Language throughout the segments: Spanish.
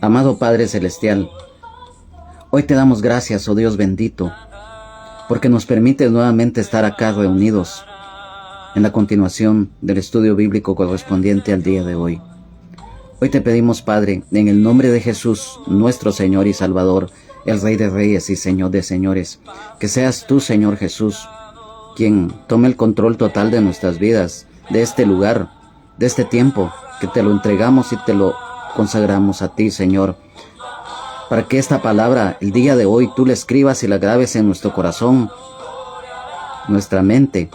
Amado Padre Celestial, hoy te damos gracias, oh Dios bendito, porque nos permites nuevamente estar acá reunidos en la continuación del estudio bíblico correspondiente al día de hoy. Hoy te pedimos, Padre, en el nombre de Jesús, nuestro Señor y Salvador, el Rey de Reyes y Señor de Señores, que seas tú, Señor Jesús, quien tome el control total de nuestras vidas, de este lugar, de este tiempo, que te lo entregamos y te lo consagramos a ti, Señor, para que esta palabra, el día de hoy, tú la escribas y la grabes en nuestro corazón, nuestra mente,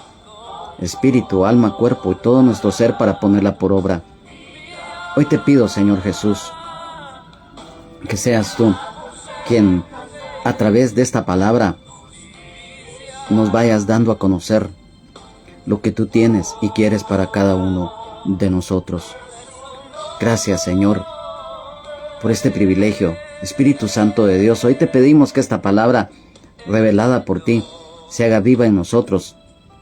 espíritu, alma, cuerpo y todo nuestro ser para ponerla por obra. Hoy te pido, Señor Jesús, que seas tú quien a través de esta palabra nos vayas dando a conocer lo que tú tienes y quieres para cada uno de nosotros. Gracias, Señor, por este privilegio. Espíritu Santo de Dios, hoy te pedimos que esta palabra revelada por ti se haga viva en nosotros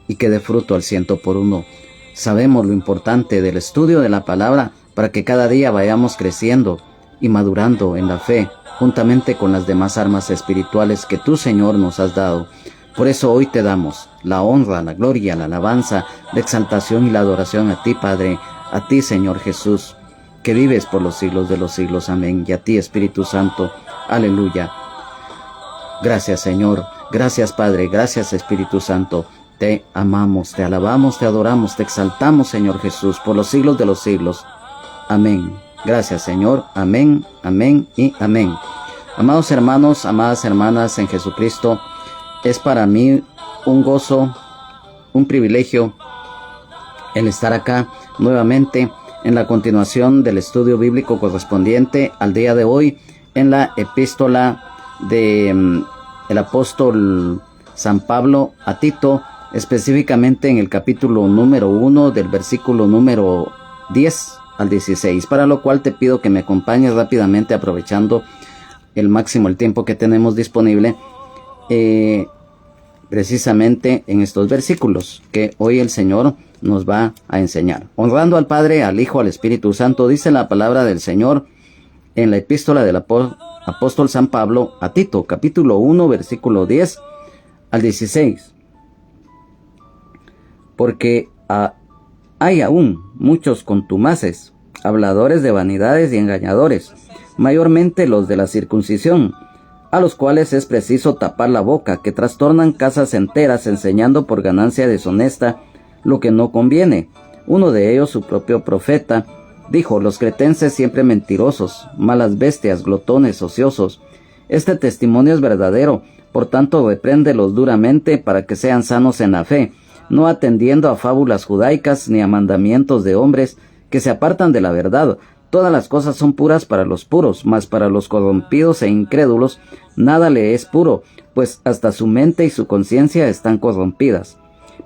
y que dé fruto al 100%. Sabemos lo importante del estudio de la palabra para que cada día vayamos creciendo y madurando en la fe, juntamente con las demás armas espirituales que tú, Señor, nos has dado. Por eso hoy te damos la honra, la gloria, la alabanza, la exaltación y la adoración a ti, Padre, a ti, Señor Jesús, que vives por los siglos de los siglos. Amén. Y a ti, Espíritu Santo. Aleluya. Gracias, Señor. Gracias, Padre. Gracias, Espíritu Santo. Te amamos, te alabamos, te adoramos, te exaltamos, Señor Jesús, por los siglos de los siglos. Amén. Gracias, Señor. Amén, amén y amén. Amados hermanos, amadas hermanas en Jesucristo, es para mí un gozo, un privilegio el estar acá nuevamente en la continuación del estudio bíblico correspondiente al día de hoy en la epístola de el apóstol San Pablo a Tito, específicamente en el capítulo número 1 del versículo número 10 al 16, para lo cual te pido que me acompañes rápidamente, aprovechando el máximo el tiempo que tenemos disponible, precisamente en estos versículos que hoy el Señor nos va a enseñar. Honrando al Padre, al Hijo, al Espíritu Santo, dice la palabra del Señor en la epístola del apóstol San Pablo a Tito, capítulo 1, versículo 10 al 16. Porque hay aún muchos contumaces, habladores de vanidades y engañadores, mayormente los de la circuncisión, a los cuales es preciso tapar la boca, que trastornan casas enteras enseñando por ganancia deshonesta lo que no conviene. Uno de ellos, su propio profeta, dijo: los cretenses siempre mentirosos, malas bestias, glotones, ociosos. Este testimonio es verdadero, por tanto repréndelos duramente para que sean sanos en la fe, no atendiendo a fábulas judaicas ni a mandamientos de hombres que se apartan de la verdad. Todas las cosas son puras para los puros, mas para los corrompidos e incrédulos nada le es puro, pues hasta su mente y su conciencia están corrompidas.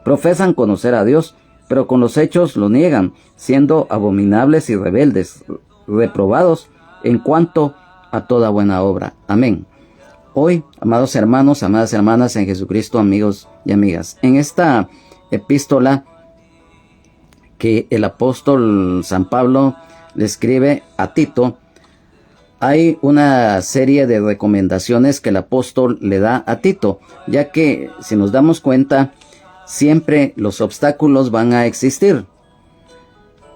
Profesan conocer a Dios, pero con los hechos lo niegan, siendo abominables y rebeldes, reprobados en cuanto a toda buena obra. Amén. Hoy, amados hermanos, amadas hermanas en Jesucristo, amigos y amigas, en esta epístola que el apóstol San Pablo le escribe a Tito, hay una serie de recomendaciones que el apóstol le da a Tito, ya que, si nos damos cuenta, siempre los obstáculos van a existir,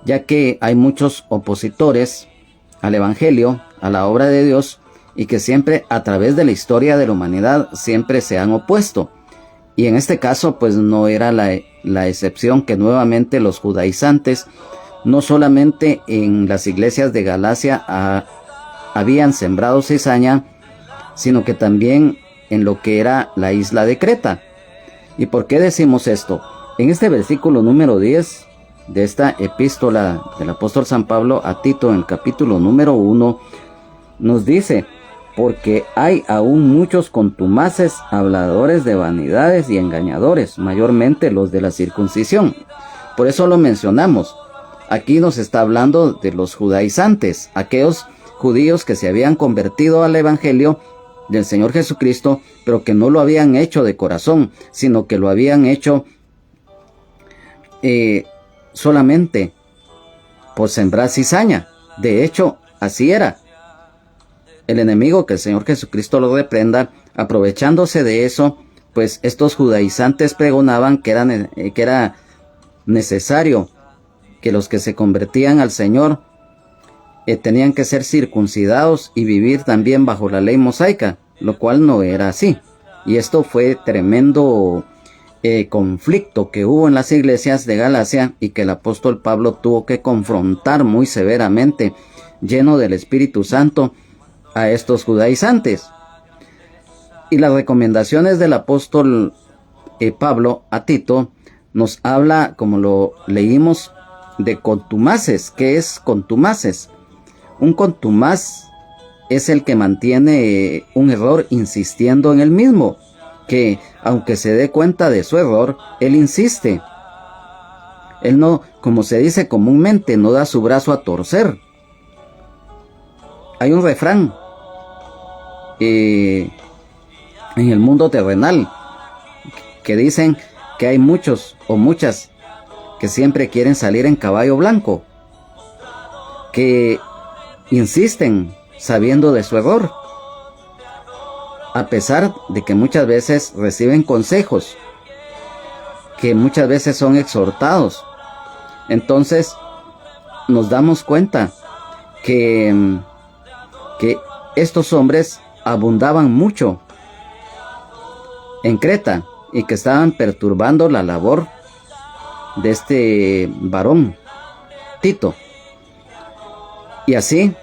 ya que hay muchos opositores al Evangelio, a la obra de Dios, y que siempre a través de la historia de la humanidad siempre se han opuesto. Y en este caso pues no era la excepción, que nuevamente los judaizantes, no solamente en las iglesias de Galacia habían sembrado cizaña, sino que también en lo que era la isla de Creta. ¿Y por qué decimos esto? En este versículo número 10 de esta epístola del apóstol San Pablo a Tito, en el capítulo número 1, nos dice: porque hay aún muchos contumaces, habladores de vanidades y engañadores, mayormente los de la circuncisión. Por eso lo mencionamos. Aquí nos está hablando de los judaizantes, aquellos judíos que se habían convertido al Evangelio del Señor Jesucristo, pero que no lo habían hecho de corazón, sino que lo habían hecho solamente por sembrar cizaña. De hecho, así era. el enemigo, que el Señor Jesucristo lo reprenda, aprovechándose de eso, pues estos judaizantes pregonaban que era necesario que los que se convertían al Señor tenían que ser circuncidados y vivir también bajo la ley mosaica, lo cual no era así. Y esto fue tremendo conflicto que hubo en las iglesias de Galacia y que el apóstol Pablo tuvo que confrontar muy severamente, lleno del Espíritu Santo, a estos judaizantes. Y las recomendaciones del apóstol Pablo a Tito nos habla, como lo leímos, de contumaces. ¿Qué es contumaces? Un contumaz es el que mantiene un error insistiendo en el mismo, que aunque se dé cuenta de su error, él insiste. Él no, como se dice comúnmente, no da su brazo a torcer. Hay un refrán en el mundo terrenal que dicen que hay muchos o muchas que siempre quieren salir en caballo blanco, que insisten sabiendo de su error, a pesar de que muchas veces reciben consejos, que muchas veces son exhortados. Entonces nos damos cuenta que estos hombres abundaban mucho en Creta y que estaban perturbando la labor de este varón, Tito. Y así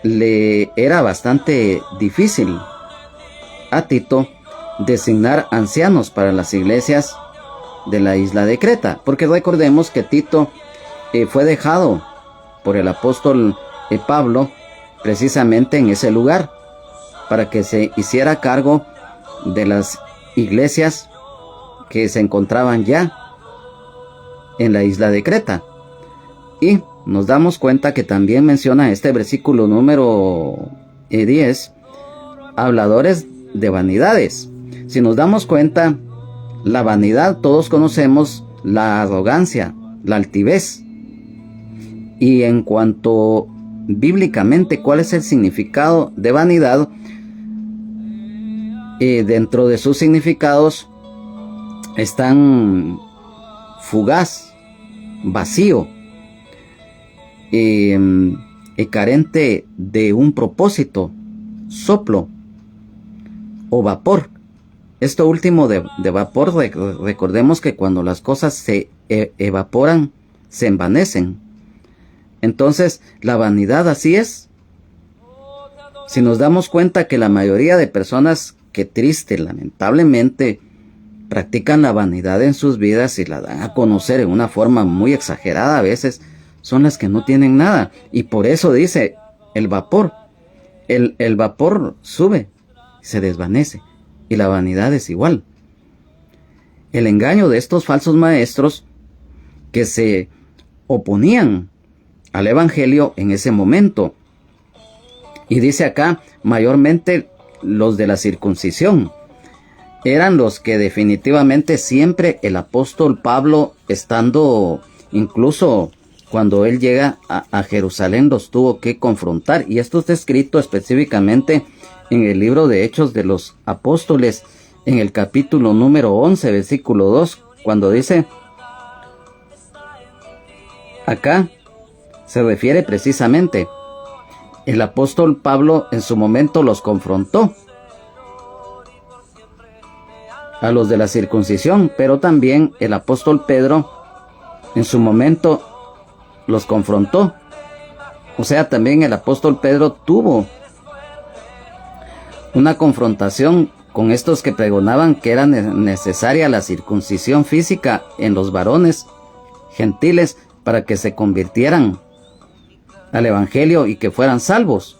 le era bastante difícil a Tito designar ancianos para las iglesias de la isla de Creta, porque recordemos que Tito fue dejado por el apóstol Pablo precisamente en ese lugar para que se hiciera cargo de las iglesias que se encontraban ya en la isla de Creta. Y nos damos cuenta que también menciona este versículo número 10, habladores de vanidades. Si nos damos cuenta, la vanidad, todos conocemos la arrogancia, la altivez. Y en cuanto bíblicamente, ¿cuál es el significado de vanidad? Dentro de sus significados están fugaz, vacío, carente de un propósito, soplo o vapor. Esto último de vapor, recordemos que cuando las cosas se evaporan, se envanecen. Entonces, la vanidad así es. Si nos damos cuenta que la mayoría de personas que triste, lamentablemente, practican la vanidad en sus vidas y la dan a conocer en una forma muy exagerada a veces, son las que no tienen nada. Y por eso dice el vapor. El vapor sube, se desvanece. Y la vanidad es igual. El engaño de estos falsos maestros que se oponían al evangelio en ese momento. Y dice acá, mayormente los de la circuncisión. Eran los que definitivamente siempre el apóstol Pablo, estando incluso cuando él llega a Jerusalén, los tuvo que confrontar. Y esto está escrito específicamente en el libro de Hechos de los Apóstoles, en el capítulo número 11, versículo 2, cuando dice, acá se refiere precisamente, el apóstol Pablo en su momento los confrontó a los de la circuncisión, pero también el apóstol Pedro en su momento los confrontó. O sea, también el apóstol Pedro tuvo una confrontación con estos que pregonaban que era necesaria la circuncisión física en los varones gentiles para que se convirtieran al evangelio y que fueran salvos.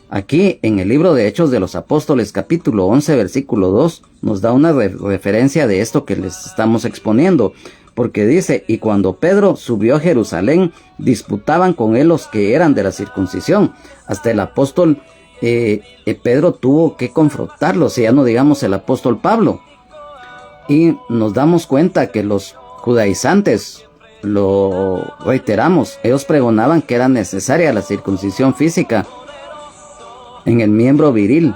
Aquí en el libro de Hechos de los Apóstoles, capítulo 11, versículo 2, nos da una referencia de esto que les estamos exponiendo, porque dice, y cuando Pedro subió a Jerusalén, disputaban con él los que eran de la circuncisión. Hasta el apóstol Pedro tuvo que confrontarlos, y ya no digamos el apóstol Pablo. Y nos damos cuenta que los judaizantes, lo reiteramos, ellos pregonaban que era necesaria la circuncisión física en el miembro viril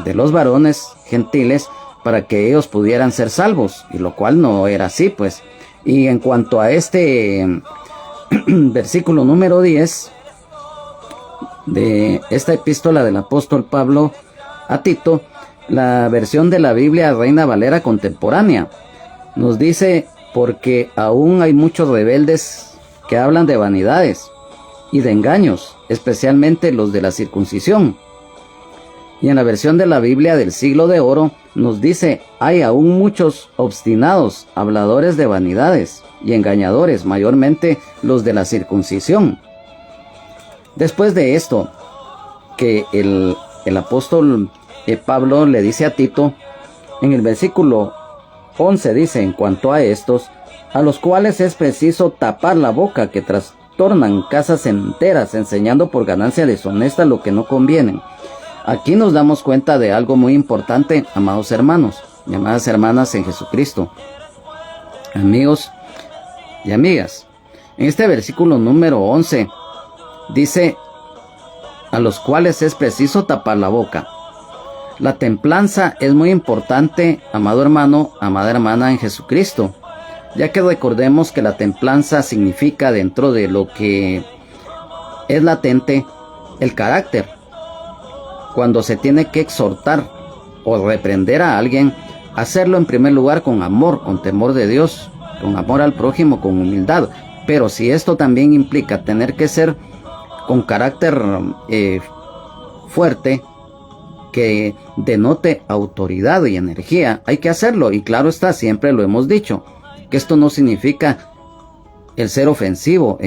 de los varones gentiles para que ellos pudieran ser salvos, y lo cual no era así, pues. Y en cuanto a este versículo número 10 de esta epístola del apóstol Pablo a Tito, la versión de la Biblia Reina Valera contemporánea nos dice: porque aún hay muchos rebeldes que hablan de vanidades y de engaños, especialmente los de la circuncisión. Y en la versión de la Biblia del Siglo de Oro nos dice: hay aún muchos obstinados, habladores de vanidades y engañadores, mayormente los de la circuncisión. Después de esto, que el apóstol Pablo le dice a Tito, en el versículo 11 dice: en cuanto a estos, a los cuales es preciso tapar la boca, que trastornan casas enteras, enseñando por ganancia deshonesta lo que no convienen. Aquí nos damos cuenta de algo muy importante, amados hermanos y amadas hermanas en Jesucristo, amigos y amigas. En este versículo número 11 dice: a los cuales es preciso tapar la boca. La templanza es muy importante, amado hermano, amada hermana en Jesucristo, ya que recordemos que la templanza significa, dentro de lo que es latente, el carácter. Cuando se tiene que exhortar o reprender a alguien, hacerlo en primer lugar con amor, con temor de Dios, con amor al prójimo, con humildad. Pero si esto también implica tener que ser con carácter fuerte, que denote autoridad y energía, hay que hacerlo. Y claro está, siempre lo hemos dicho, que esto no significa el ser ofensivo,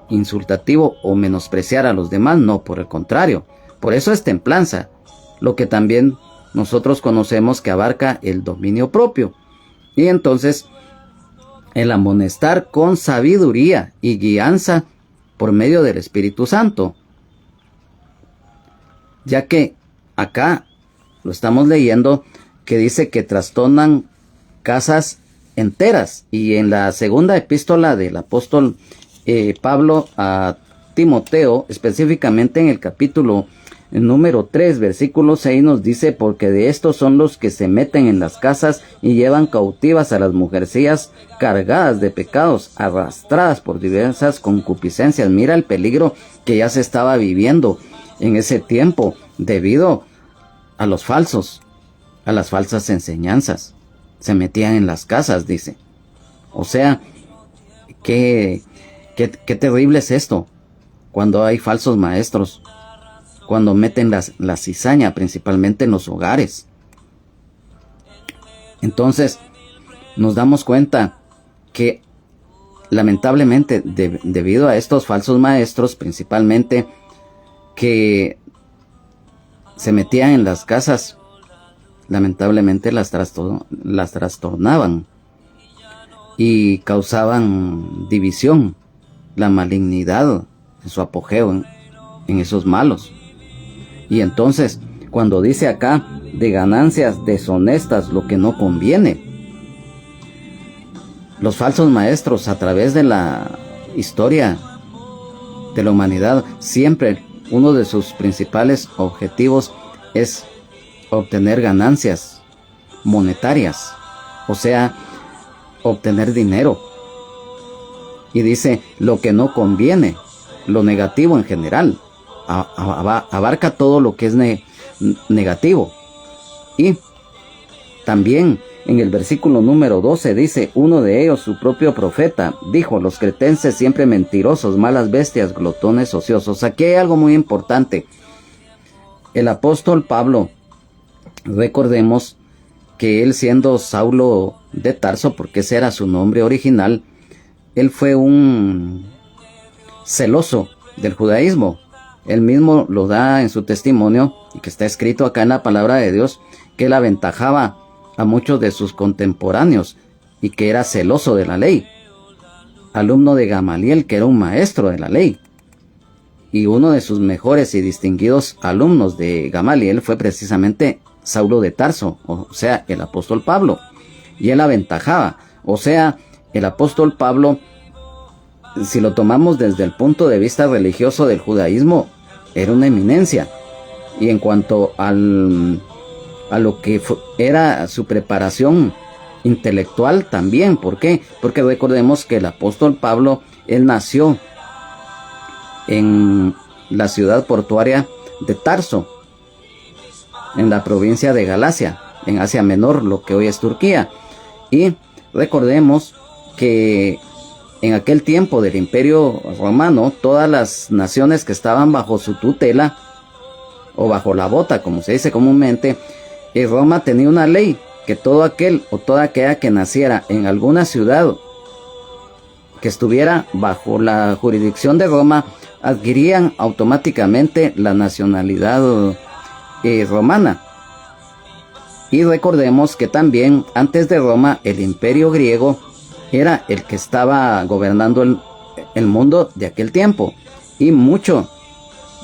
insultativo o menospreciar a los demás, no, por el contrario. Por eso es templanza, lo que también nosotros conocemos que abarca el dominio propio. Y entonces, el amonestar con sabiduría y guianza por medio del Espíritu Santo. Ya que acá lo estamos leyendo, que dice que trastornan casas enteras. Y en la segunda epístola del apóstol Pablo a Timoteo, específicamente en el capítulo número 3, versículo 6, nos dice: porque de estos son los que se meten en las casas y llevan cautivas a las mujercillas cargadas de pecados, arrastradas por diversas concupiscencias. Mira el peligro que ya se estaba viviendo en ese tiempo debido a los falsos, a las falsas enseñanzas. Se metían en las casas, dice. O sea, qué terrible es esto, cuando hay falsos maestros, cuando meten la cizaña, principalmente en los hogares. Entonces, nos damos cuenta que, lamentablemente, debido a estos falsos maestros, principalmente, que se metían en las casas, lamentablemente las trastornaban y causaban división, la malignidad en su apogeo en esos malos. Y entonces, cuando dice acá de ganancias deshonestas, lo que no conviene, los falsos maestros, a través de la historia de la humanidad, siempre uno de sus principales objetivos es obtener ganancias monetarias, o sea, obtener dinero. Y dice lo que no conviene, lo negativo en general. Abarca todo lo que es negativo. Y también en el versículo número 12 dice: uno de ellos, su propio profeta, dijo: los cretenses siempre mentirosos, malas bestias, glotones, ociosos. Aquí hay algo muy importante. El apóstol Pablo, recordemos que él, siendo Saulo de Tarso, porque ese era su nombre original, él fue un celoso del judaísmo. Él mismo lo da en su testimonio, y que está escrito acá en la palabra de Dios, que él aventajaba a muchos de sus contemporáneos y que era celoso de la ley. Alumno de Gamaliel, que era un maestro de la ley. Y uno de sus mejores y distinguidos alumnos de Gamaliel fue precisamente Saulo de Tarso, o sea, el apóstol Pablo. Y él aventajaba. O sea, el apóstol Pablo, si lo tomamos desde el punto de vista religioso del judaísmo, era una eminencia. y en cuanto a lo que era su preparación intelectual también. ¿Por qué? Porque recordemos que el apóstol Pablo, él nació en la ciudad portuaria de Tarso, en la provincia de Galacia, en Asia Menor, lo que hoy es Turquía. Y recordemos que en aquel tiempo del Imperio Romano, todas las naciones que estaban bajo su tutela, o bajo la bota, como se dice comúnmente, Roma tenía una ley que todo aquel o toda aquella que naciera en alguna ciudad que estuviera bajo la jurisdicción de Roma, adquirían automáticamente la nacionalidad romana. Y recordemos que también antes de Roma el imperio griego era el que estaba gobernando el mundo de aquel tiempo, y mucho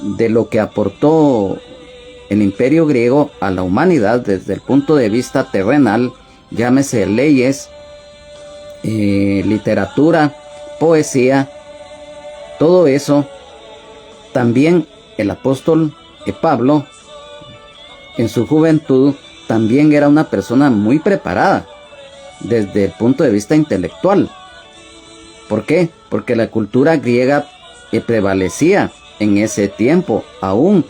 de lo que aportó el imperio griego a la humanidad desde el punto de vista terrenal, llámese leyes, literatura, poesía, todo eso, también el apóstol Pablo en su juventud también era una persona muy preparada desde el punto de vista intelectual. ¿Por qué? Porque la cultura griega prevalecía en ese tiempo, aún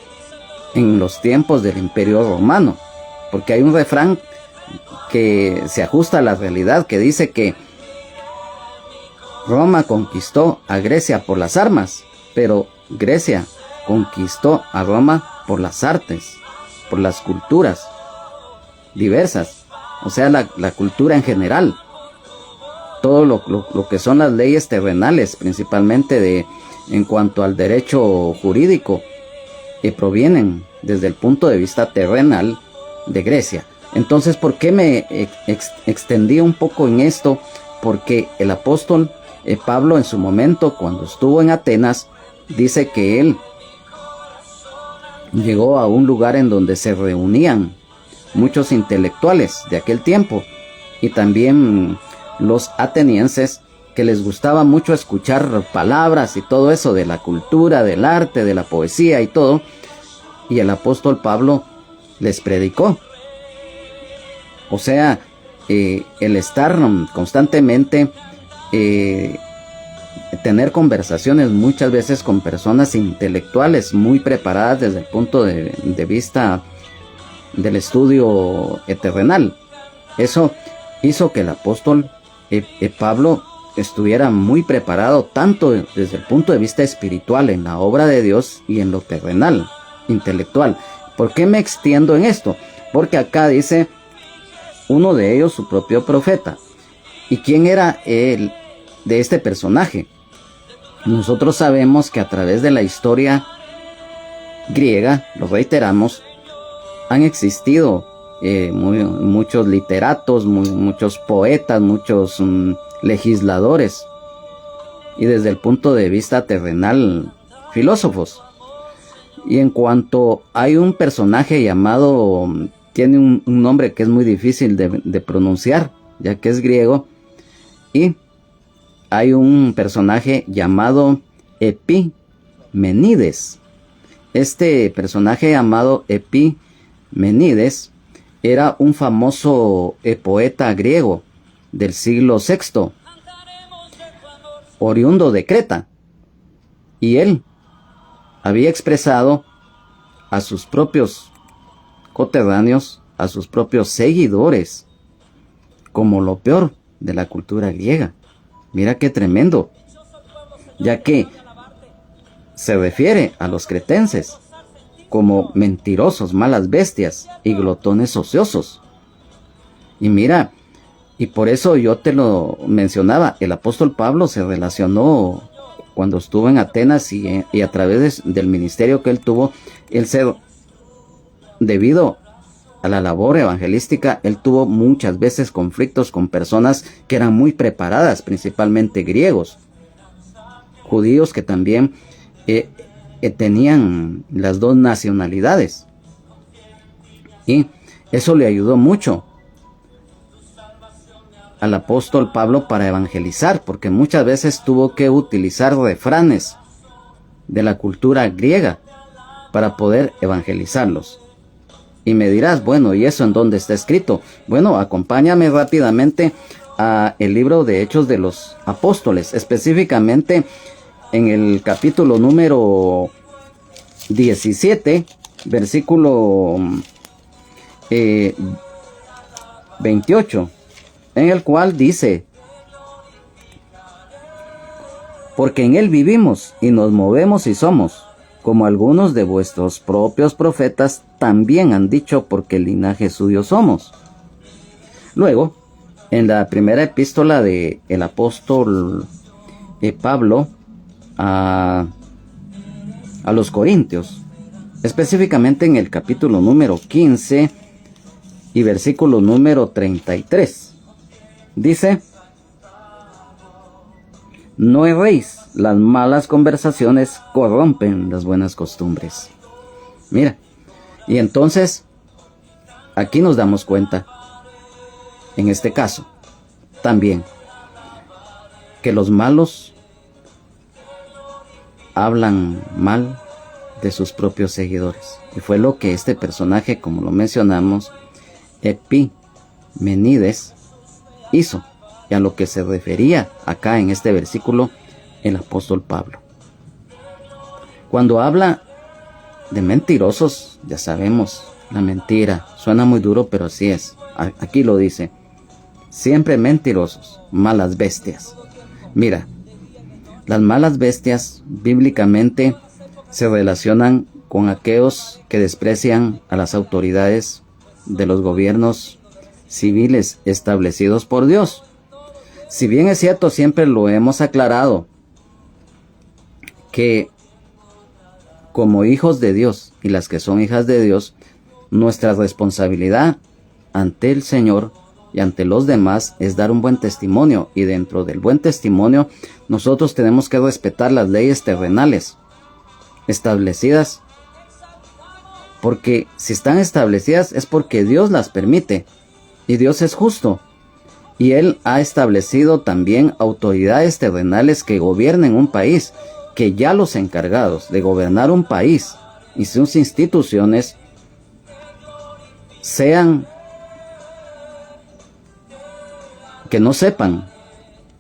en los tiempos del Imperio Romano, porque hay un refrán que se ajusta a la realidad, que dice que Roma conquistó a Grecia por las armas, pero Grecia conquistó a Roma por las artes, por las culturas diversas, o sea, la cultura en general, todo lo que son las leyes terrenales, principalmente en cuanto al derecho jurídico, que provienen desde el punto de vista terrenal de Grecia. Entonces, ¿por qué me extendí un poco en esto? Porque el apóstol Pablo, en su momento, cuando estuvo en Atenas, dice que él llegó a un lugar en donde se reunían muchos intelectuales de aquel tiempo, y también los atenienses, que les gustaba mucho escuchar palabras y todo eso de la cultura, del arte, de la poesía y todo, y el apóstol Pablo les predicó. O sea, el estar constantemente, tener conversaciones muchas veces con personas intelectuales muy preparadas desde el punto de vista del estudio terrenal, eso hizo que el apóstol Pablo estuviera muy preparado tanto desde el punto de vista espiritual en la obra de Dios y en lo terrenal, intelectual. ¿Por qué me extiendo en esto? Porque acá dice uno de ellos, su propio profeta. ¿Y quién era él de este personaje? Nosotros sabemos que a través de la historia griega, lo reiteramos, han existido muchos literatos, muchos poetas, muchos legisladores, y desde el punto de vista terrenal, filósofos. Y en cuanto hay un personaje llamado, tiene un nombre que es muy difícil de pronunciar, ya que es griego, y hay un personaje llamado Epimenides. Este personaje llamado Epimenides era un famoso poeta griego del siglo VI, oriundo de Creta, y él había expresado a sus propios coterráneos, a sus propios seguidores, como lo peor de la cultura griega. Mira qué tremendo, ya que se refiere a los cretenses como mentirosos, malas bestias y glotones ociosos. Y mira, y por eso yo te lo mencionaba, el apóstol Pablo se relacionó cuando estuvo en Atenas, y a través del ministerio que él tuvo, debido a la labor evangelística, él tuvo muchas veces conflictos con personas que eran muy preparadas, principalmente griegos, judíos que también tenían las dos nacionalidades, y eso le ayudó mucho al apóstol Pablo para evangelizar, porque muchas veces tuvo que utilizar refranes de la cultura griega para poder evangelizarlos. Y me dirás, bueno, ¿y eso en dónde está escrito? Bueno, acompáñame rápidamente a el libro de Hechos de los Apóstoles, específicamente en el capítulo número 17, versículo 28, en el cual dice: porque en él vivimos y nos movemos y somos, como algunos de vuestros propios profetas también han dicho, porque linaje suyo somos. Luego, en la primera epístola del apóstol Pablo a los Corintios, específicamente en el capítulo número 15 y versículo número 33, dice: no erréis, las malas conversaciones corrompen las buenas costumbres. Mira, y entonces aquí nos damos cuenta, en este caso, también, que los malos hablan mal de sus propios seguidores. Y fue lo que este personaje, como lo mencionamos, Epimenides, hizo. Y a lo que se refería acá en este versículo el apóstol Pablo. Cuando habla de mentirosos, ya sabemos, la mentira suena muy duro, pero así es. Aquí lo dice: siempre mentirosos, malas bestias. Mira, las malas bestias bíblicamente se relacionan con aquellos que desprecian a las autoridades de los gobiernos civiles establecidos por Dios. Si bien es cierto, siempre lo hemos aclarado, que como hijos de Dios y las que son hijas de Dios, nuestra responsabilidad ante el Señor y ante los demás es dar un buen testimonio, y dentro del buen testimonio nosotros tenemos que respetar las leyes terrenales establecidas, porque si están establecidas es porque Dios las permite, y Dios es justo. Y Él ha establecido también autoridades terrenales que gobiernen un país, que ya los encargados de gobernar un país y sus instituciones sean, que no sepan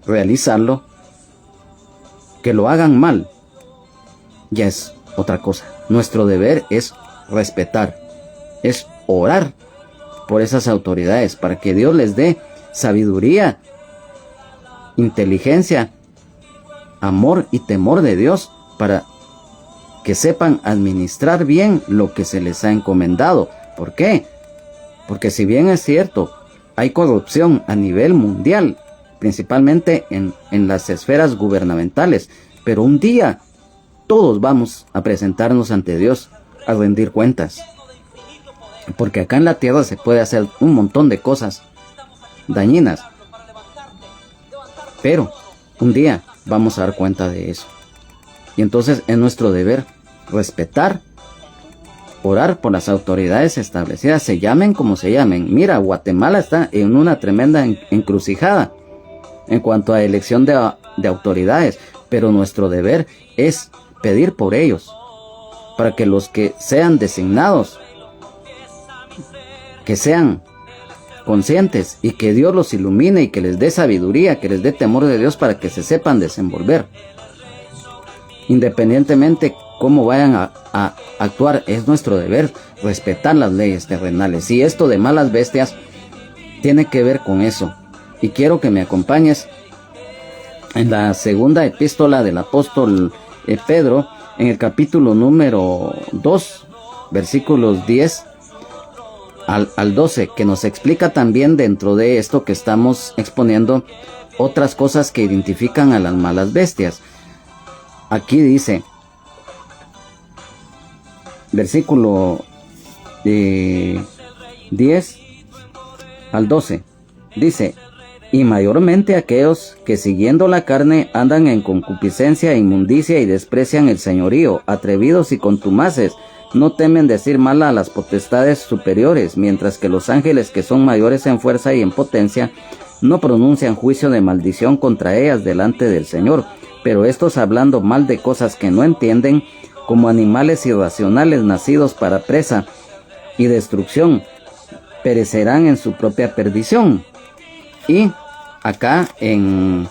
realizarlo, que lo hagan mal, ya es otra cosa. Nuestro deber es respetar, es orar por esas autoridades para que Dios les dé sabiduría, inteligencia, amor y temor de Dios, para que sepan administrar bien lo que se les ha encomendado. ¿Por qué? Porque si bien es cierto, hay corrupción a nivel mundial, principalmente en las esferas gubernamentales, pero un día todos vamos a presentarnos ante Dios a rendir cuentas. Porque acá en la tierra se puede hacer un montón de cosas dañinas, pero un día vamos a dar cuenta de eso. Y entonces es nuestro deber respetar, orar por las autoridades establecidas, se llamen como se llamen. Mira, Guatemala está en una tremenda encrucijada en cuanto a elección de autoridades, pero nuestro deber es pedir por ellos, para que los que sean designados, que sean conscientes, y que Dios los ilumine y que les dé sabiduría, que les dé temor de Dios, para que se sepan desenvolver. Independientemente cómo vayan a actuar, es nuestro deber respetar las leyes terrenales. Y esto de malas bestias tiene que ver con eso. Y quiero que me acompañes en la segunda epístola del apóstol Pedro, en el capítulo número 2, versículos 10 al 12, que nos explica también, dentro de esto que estamos exponiendo, otras cosas que identifican a las malas bestias. Aquí dice, versículo 10 al 12, dice: y mayormente aquellos que siguiendo la carne andan en concupiscencia e inmundicia y desprecian el señorío, atrevidos y contumaces, no temen decir mal a las potestades superiores, mientras que los ángeles, que son mayores en fuerza y en potencia, no pronuncian juicio de maldición contra ellas delante del Señor. Pero estos, hablando mal de cosas que no entienden, como animales irracionales nacidos para presa y destrucción, perecerán en su propia perdición. Y acá en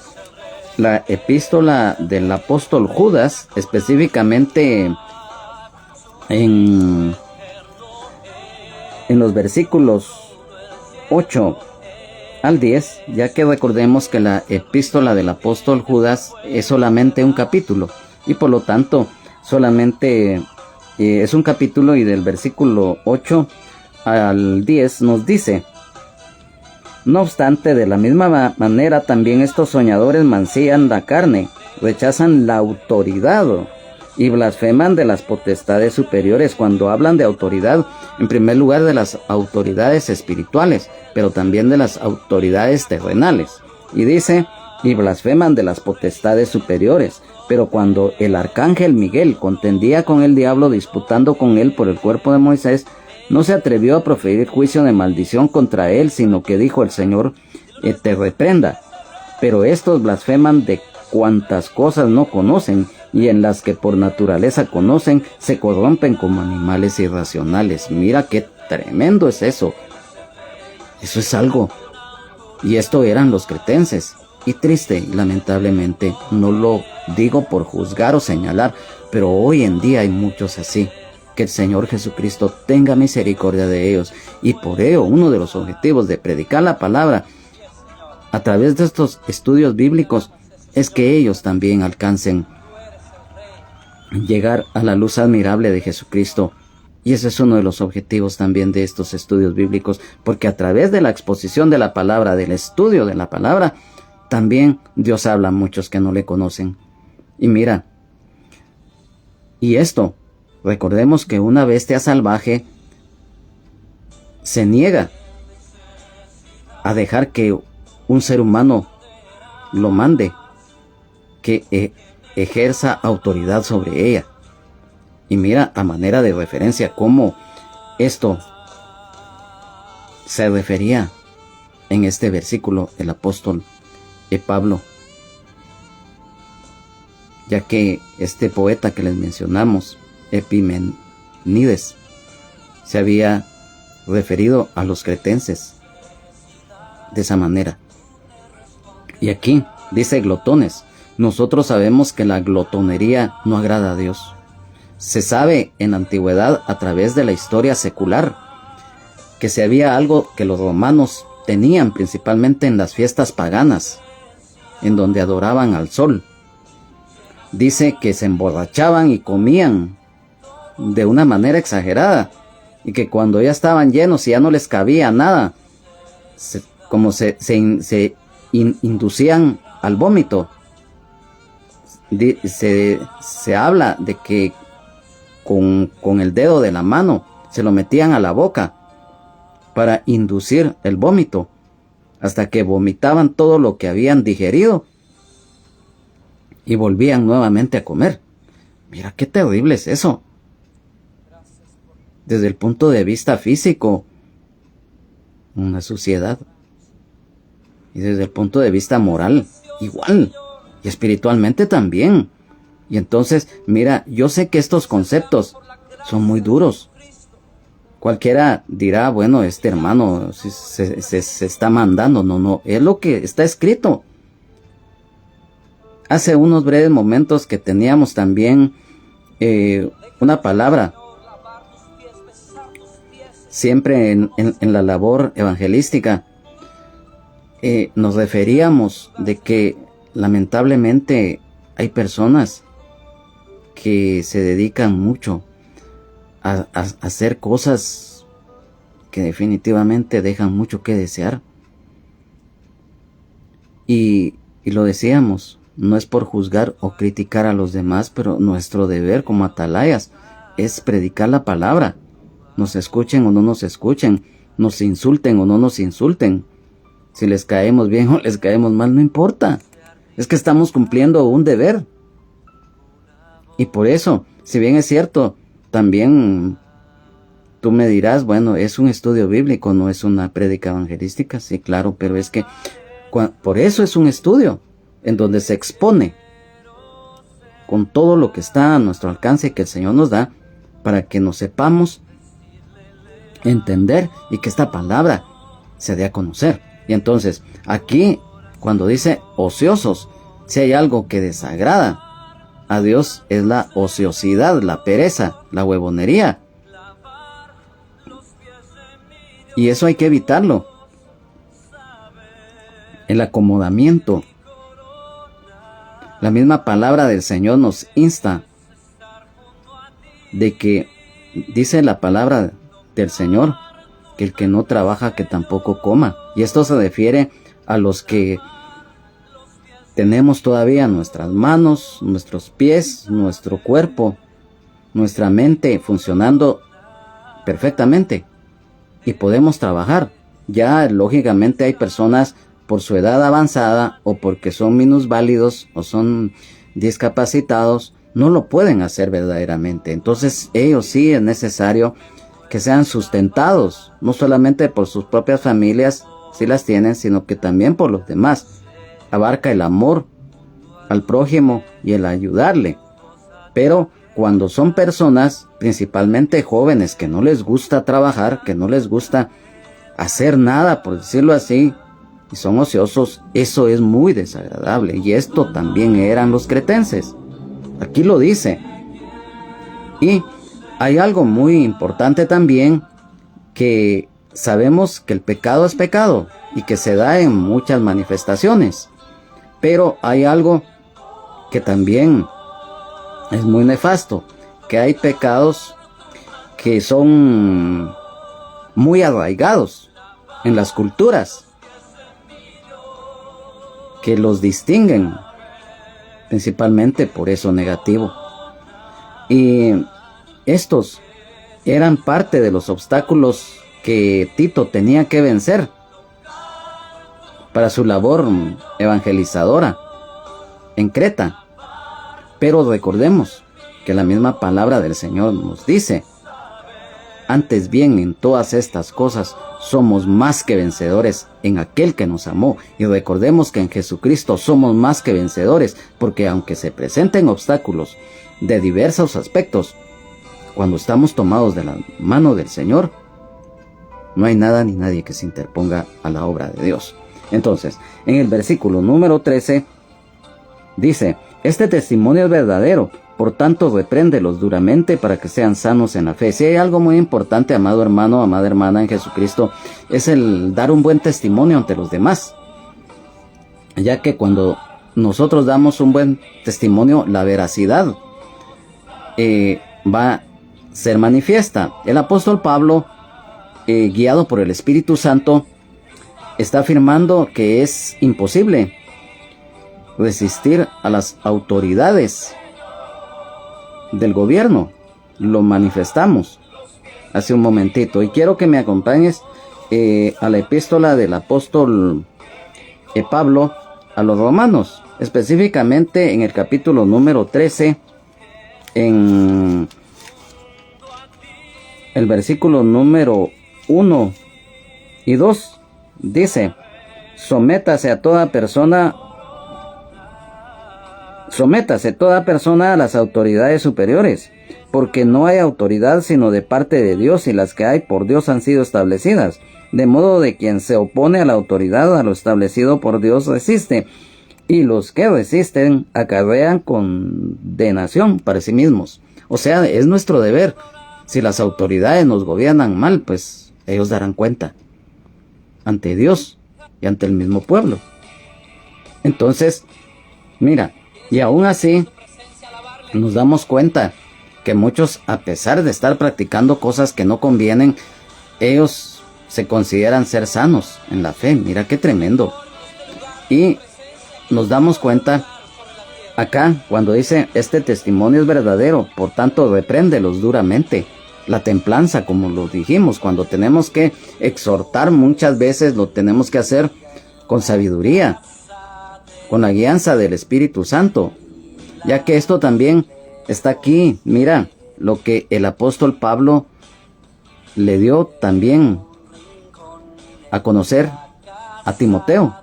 la epístola del apóstol Judas, específicamente en los versículos 8 al 10, ya que recordemos que la epístola del apóstol Judas es solamente un capítulo, y por lo tanto solamente es un capítulo, y del versículo 8 al 10 nos dice: no obstante, de la misma manera también estos soñadores mancillan la carne, rechazan la autoridad y blasfeman de las potestades superiores. Cuando hablan de autoridad, en primer lugar de las autoridades espirituales, pero también de las autoridades terrenales. Y dice, y blasfeman de las potestades superiores. Pero cuando el arcángel Miguel contendía con el diablo, disputando con él por el cuerpo de Moisés, no se atrevió a proferir juicio de maldición contra él, sino que dijo: el Señor te reprenda. Pero estos blasfeman de cuantas cosas no conocen, y en las que por naturaleza conocen, se corrompen como animales irracionales. Mira qué tremendo es eso. Eso es algo. Y esto eran los cretenses. Y triste, y lamentablemente, no lo digo por juzgar o señalar, pero hoy en día hay muchos así. Que el Señor Jesucristo tenga misericordia de ellos. Y por ello, uno de los objetivos de predicar la palabra a través de estos estudios bíblicos es que ellos también alcancen llegar a la luz admirable de Jesucristo. Y ese es uno de los objetivos también de estos estudios bíblicos, porque a través de la exposición de la palabra, del estudio de la palabra, también Dios habla a muchos que no le conocen. Y mira, y esto, recordemos que una bestia salvaje se niega a dejar que un ser humano lo mande, que ejerza autoridad sobre ella. Y mira, a manera de referencia, cómo esto se refería en este versículo el apóstol Pablo, ya que este poeta que les mencionamos, Epimenides, se había referido a los cretenses de esa manera. Y aquí dice glotones. Nosotros sabemos que la glotonería no agrada a Dios. Se sabe en la antigüedad, a través de la historia secular, que si había algo que los romanos tenían, principalmente en las fiestas paganas, en donde adoraban al sol, dice que se emborrachaban y comían de una manera exagerada, y que cuando ya estaban llenos y ya no les cabía nada, se inducían al vómito. Se habla de que con el dedo de la mano se lo metían a la boca para inducir el vómito, hasta que vomitaban todo lo que habían digerido y volvían nuevamente a comer. Mira qué terrible es eso. Desde el punto de vista físico, una suciedad. Y desde el punto de vista moral, igual. Y espiritualmente también. Y entonces, mira, yo sé que estos conceptos son muy duros. Cualquiera dirá, bueno, este hermano se está mandando. No, es lo que está escrito. Hace unos breves momentos que teníamos también una palabra, siempre en la labor evangelística, nos referíamos de que lamentablemente hay personas que se dedican mucho a hacer cosas que definitivamente dejan mucho que desear. Y lo decíamos, no es por juzgar o criticar a los demás, pero nuestro deber como atalayas es predicar la palabra. Nos escuchen o no nos escuchen, nos insulten o no nos insulten, si les caemos bien o les caemos mal, no importa. Es que estamos cumpliendo un deber. Y por eso, si bien es cierto, también tú me dirás, bueno, es un estudio bíblico, no es una prédica evangelística. Sí, claro, pero es que por eso es un estudio en donde se expone con todo lo que está a nuestro alcance que el Señor nos da, para que nos sepamos entender y que esta palabra se dé a conocer. Y entonces, aquí, cuando dice ociosos, si hay algo que desagrada a Dios, es la ociosidad, la pereza, la huevonería. Y eso hay que evitarlo. El acomodamiento. La misma palabra del Señor nos insta de que, dice la palabra del Señor, que el que no trabaja, que tampoco coma. Y esto se refiere a los que tenemos todavía nuestras manos, nuestros pies, nuestro cuerpo, nuestra mente funcionando perfectamente y podemos trabajar. Ya lógicamente hay personas por su edad avanzada o porque son minusválidos o son discapacitados, no lo pueden hacer verdaderamente. Entonces ellos sí es necesario que sean sustentados, no solamente por sus propias familias, si las tienen, sino que también por los demás. Abarca el amor al prójimo y el ayudarle. Pero cuando son personas, principalmente jóvenes, que no les gusta trabajar, que no les gusta hacer nada, por decirlo así, y son ociosos, eso es muy desagradable. Y esto también eran los cretenses. Aquí lo dice. Y hay algo muy importante también, que sabemos que el pecado es pecado y que se da en muchas manifestaciones. Pero hay algo que también es muy nefasto, que hay pecados que son muy arraigados en las culturas, que los distinguen principalmente por eso negativo. Y estos eran parte de los obstáculos que Tito tenía que vencer para su labor evangelizadora en Creta. Pero recordemos que la misma palabra del Señor nos dice: antes bien, en todas estas cosas somos más que vencedores en aquel que nos amó. Y recordemos que en Jesucristo somos más que vencedores, porque aunque se presenten obstáculos de diversos aspectos, cuando estamos tomados de la mano del Señor, no hay nada ni nadie que se interponga a la obra de Dios. Entonces, en el versículo número 13, dice: este testimonio es verdadero, por tanto repréndelos duramente para que sean sanos en la fe. Si hay algo muy importante, amado hermano, amada hermana en Jesucristo, es el dar un buen testimonio ante los demás. Ya que cuando nosotros damos un buen testimonio, la veracidad va a ser manifiesta. El apóstol Pablo, guiado por el Espíritu Santo, está afirmando que es imposible resistir a las autoridades del gobierno. Lo manifestamos hace un momentito, y quiero que me acompañes a la epístola del apóstol Pablo a los romanos, específicamente en el capítulo número 13, en el versículo número 1 y 2, dice: sométase toda persona a las autoridades superiores, porque no hay autoridad sino de parte de Dios, y las que hay por Dios han sido establecidas. De modo de quien se opone a la autoridad, a lo establecido por Dios resiste, y los que resisten acarrean condenación para sí mismos. O sea, es nuestro deber. Si las autoridades nos gobiernan mal, pues ellos darán cuenta ante Dios y ante el mismo pueblo. Entonces, mira, y aún así nos damos cuenta que muchos, a pesar de estar practicando cosas que no convienen, ellos se consideran ser sanos en la fe. Mira qué tremendo. Y nos damos cuenta acá cuando dice: este testimonio es verdadero, por tanto repréndelos duramente. La templanza, como lo dijimos, cuando tenemos que exhortar, muchas veces lo tenemos que hacer con sabiduría, con la guianza del Espíritu Santo, ya que esto también está aquí. Mira lo que el apóstol Pablo le dio también a conocer a Timoteo.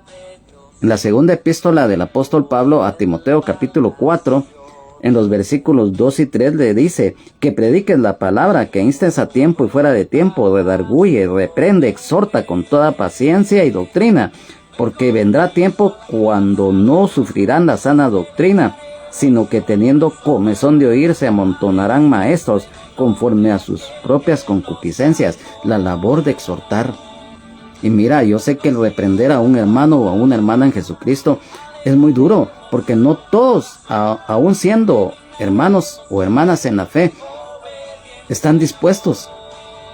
En la segunda epístola del apóstol Pablo a Timoteo, capítulo 4, en los versículos 2 y 3 le dice que prediques la palabra, que instes a tiempo y fuera de tiempo, redarguye, reprende, exhorta con toda paciencia y doctrina, porque vendrá tiempo cuando no sufrirán la sana doctrina, sino que teniendo comezón de oír se amontonarán maestros conforme a sus propias concupiscencias. La labor de exhortar. Y mira, yo sé que el reprender a un hermano o a una hermana en Jesucristo es muy duro, porque no todos, aún siendo hermanos o hermanas en la fe, están dispuestos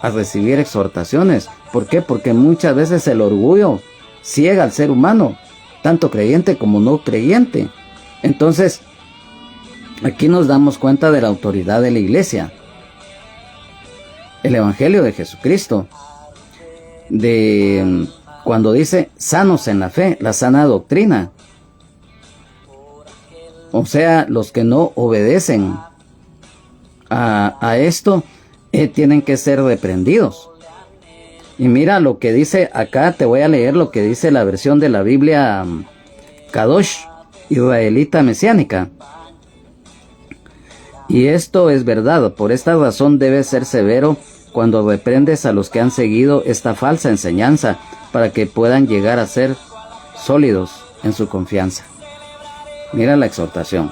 a recibir exhortaciones. ¿Por qué? Porque muchas veces el orgullo ciega al ser humano, tanto creyente como no creyente. Entonces, aquí nos damos cuenta de la autoridad de la iglesia. El Evangelio de Jesucristo, de cuando dice sanos en la fe, la sana doctrina. O sea, los que no obedecen a esto tienen que ser reprendidos. Y mira lo que dice acá, te voy a leer lo que dice la versión de la Biblia Kadosh, israelita mesiánica. Y esto es verdad, por esta razón debes ser severo cuando reprendes a los que han seguido esta falsa enseñanza, para que puedan llegar a ser sólidos en su confianza. Mira la exhortación.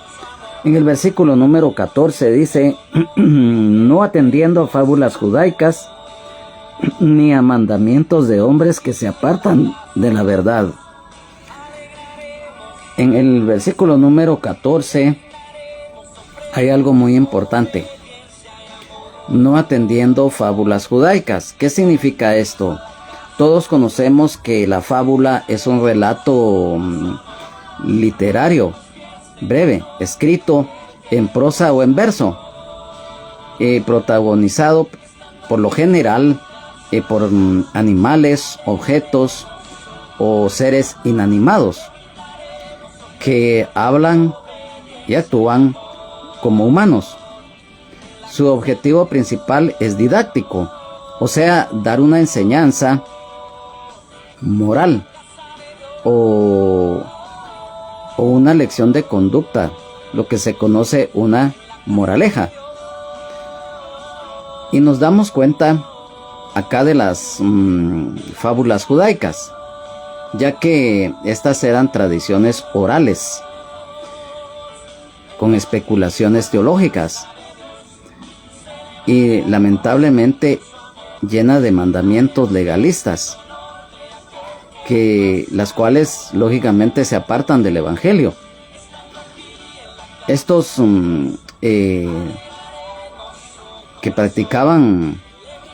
En el versículo número 14 dice, no atendiendo a fábulas judaicas, ni a mandamientos de hombres que se apartan de la verdad. En el versículo número 14 hay algo muy importante. No atendiendo fábulas judaicas. ¿Qué significa esto? Todos conocemos que la fábula es un relato literario, breve, escrito en prosa o en verso, protagonizado por lo general por animales, objetos o seres inanimados que hablan y actúan como humanos. Su objetivo principal es didáctico, o sea, dar una enseñanza moral o una lección de conducta, lo que se conoce una moraleja. Y nos damos cuenta acá de las fábulas judaicas, ya que estas eran tradiciones orales con especulaciones teológicas y lamentablemente llena de mandamientos legalistas, que las cuales lógicamente se apartan del Evangelio. Estos que practicaban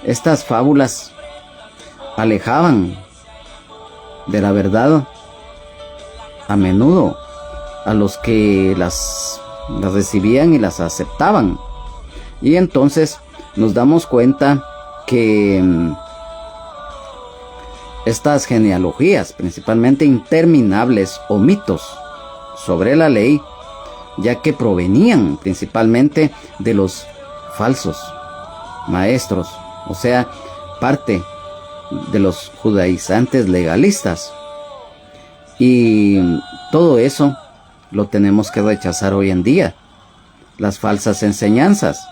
estas fábulas alejaban de la verdad a menudo a los que las recibían y las aceptaban. Y entonces nos damos cuenta que estas genealogías, principalmente interminables o mitos sobre la ley, ya que provenían principalmente de los falsos maestros, o sea, parte de los judaizantes legalistas. Y todo eso lo tenemos que rechazar hoy en día. Las falsas enseñanzas,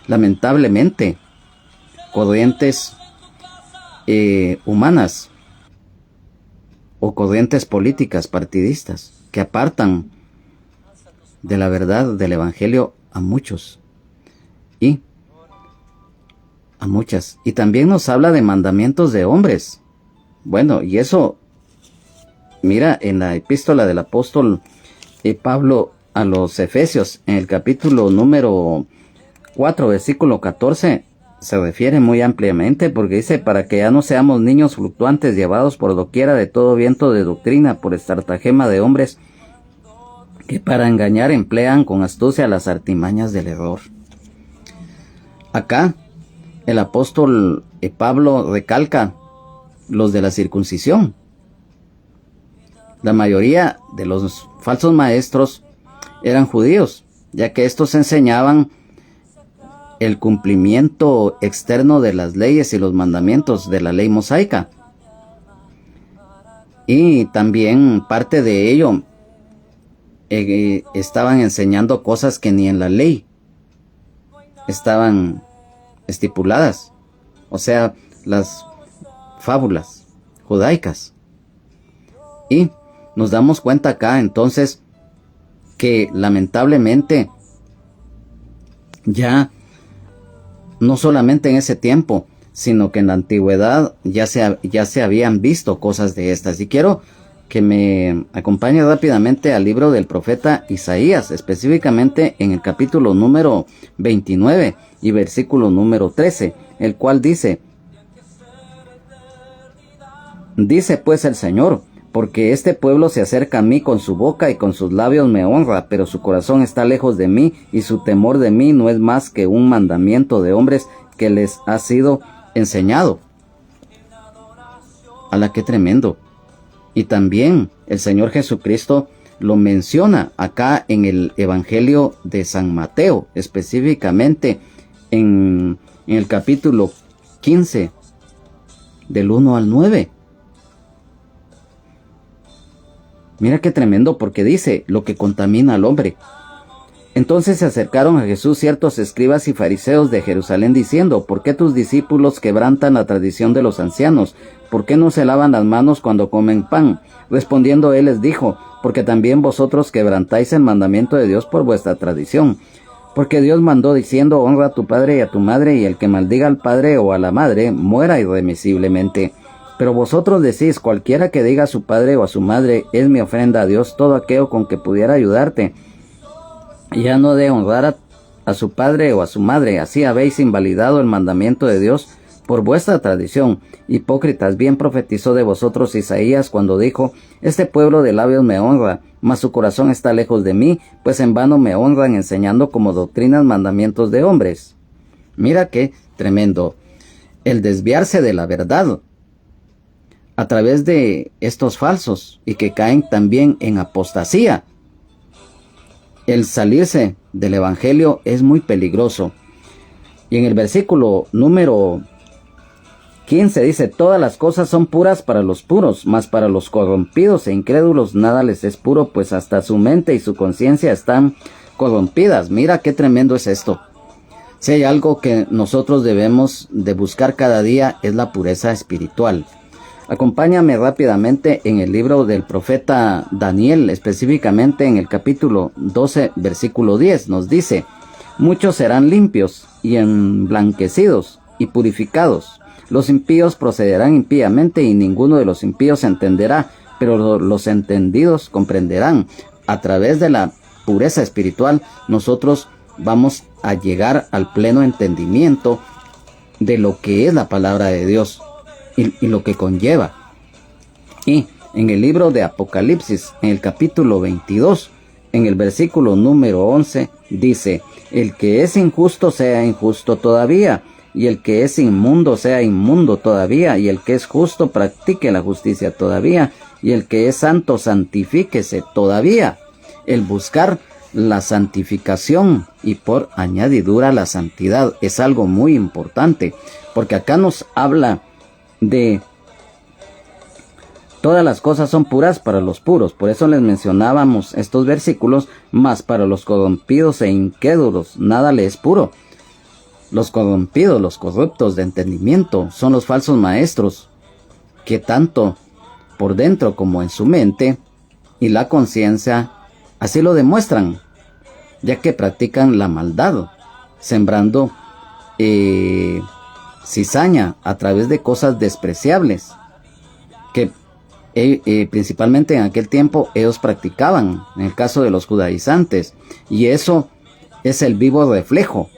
lamentablemente, corrientes humanas o corrientes políticas partidistas que apartan de la verdad del Evangelio a muchos y a muchas. Y también nos habla de mandamientos de hombres. Bueno, y eso, mira, en la epístola del apóstol Pablo a los Efesios, en el capítulo número 4, versículo 14, se refiere muy ampliamente, porque dice, para que ya no seamos niños fluctuantes llevados por doquiera de todo viento de doctrina, por estratagema de hombres que para engañar emplean con astucia las artimañas del error. Acá el apóstol Pablo recalca los de la circuncisión. La mayoría de los falsos maestros eran judíos, ya que estos enseñaban el cumplimiento externo de las leyes y los mandamientos de la ley mosaica. Y también parte de ello estaban enseñando cosas que ni en la ley estaban estipuladas, o sea, las fábulas judaicas. Y nos damos cuenta acá entonces que lamentablemente ya no solamente en ese tiempo, sino que en la antigüedad ya se habían visto cosas de estas. Y quiero que me acompañe rápidamente al libro del profeta Isaías, específicamente en el capítulo número 29 y versículo número 13, el cual dice pues el Señor: porque este pueblo se acerca a mí con su boca y con sus labios me honra, pero su corazón está lejos de mí, y su temor de mí no es más que un mandamiento de hombres que les ha sido enseñado. ¡Hala, qué tremendo! Y también el Señor Jesucristo lo menciona acá en el Evangelio de San Mateo, específicamente en el capítulo 15, del 1 al 9. Mira qué tremendo, porque dice lo que contamina al hombre. Entonces se acercaron a Jesús ciertos escribas y fariseos de Jerusalén diciendo: ¿por qué tus discípulos quebrantan la tradición de los ancianos? ¿Por qué no se lavan las manos cuando comen pan? Respondiendo él les dijo: porque también vosotros quebrantáis el mandamiento de Dios por vuestra tradición. Porque Dios mandó diciendo: honra a tu padre y a tu madre, y el que maldiga al padre o a la madre muera irremisiblemente. Pero vosotros decís: cualquiera que diga a su padre o a su madre es mi ofrenda a Dios, todo aquello con que pudiera ayudarte, ya no de honrar a su padre o a su madre. Así habéis invalidado el mandamiento de Dios por vuestra tradición. Hipócritas, bien profetizó de vosotros Isaías cuando dijo: este pueblo de labios me honra, mas su corazón está lejos de mí, pues en vano me honran enseñando como doctrinas mandamientos de hombres. Mira qué tremendo el desviarse de la verdad a través de estos falsos, y que caen también en apostasía. El salirse del evangelio es muy peligroso. Y en el versículo número 15 dice: todas las cosas son puras para los puros, mas para los corrompidos e incrédulos nada les es puro, pues hasta su mente y su conciencia están corrompidas. Mira qué tremendo es esto. Si hay algo que nosotros debemos de buscar cada día, es la pureza espiritual. Acompáñame rápidamente en el libro del profeta Daniel, específicamente en el capítulo 12, versículo 10, nos dice: muchos serán limpios y emblanquecidos y purificados. Los impíos procederán impíamente, y ninguno de los impíos entenderá, pero los entendidos comprenderán. A través de la pureza espiritual, nosotros vamos a llegar al pleno entendimiento de lo que es la palabra de Dios y lo que conlleva. Y en el libro de Apocalipsis, en el capítulo 22, en el versículo número 11, dice: el que es injusto sea injusto todavía, y el que es inmundo sea inmundo todavía, y el que es justo practique la justicia todavía, y el que es santo santifíquese todavía. El buscar la santificación y por añadidura la santidad es algo muy importante, porque acá nos habla de todas las cosas son puras para los puros. Por eso les mencionábamos estos versículos: mas para los corrompidos e incrédulos nada le es puro. Los corrompidos, los corruptos de entendimiento, son los falsos maestros, que tanto por dentro como en su mente y la conciencia así lo demuestran, ya que practican la maldad, sembrando cizaña a través de cosas despreciables que principalmente en aquel tiempo ellos practicaban, en el caso de los judaizantes, y eso es el vivo reflejo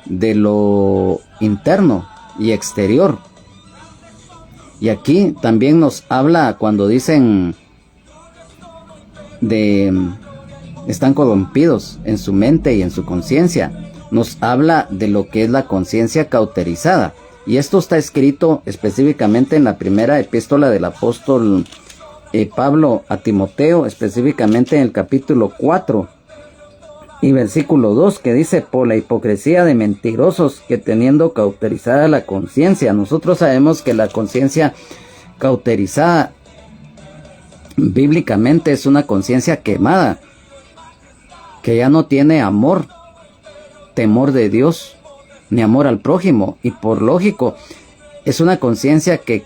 de lo interno y exterior. Y aquí también nos habla cuando dicen están corrompidos en su mente y en su conciencia. Nos habla de lo que es la conciencia cauterizada, y esto está escrito específicamente en la primera epístola del apóstol Pablo a Timoteo, específicamente en el capítulo 4 y versículo 2, que dice: por la hipocresía de mentirosos que teniendo cauterizada la conciencia. Nosotros sabemos que la conciencia cauterizada bíblicamente es una conciencia quemada, que ya no tiene amor, temor de Dios, ni amor al prójimo, y por lógico, es una conciencia que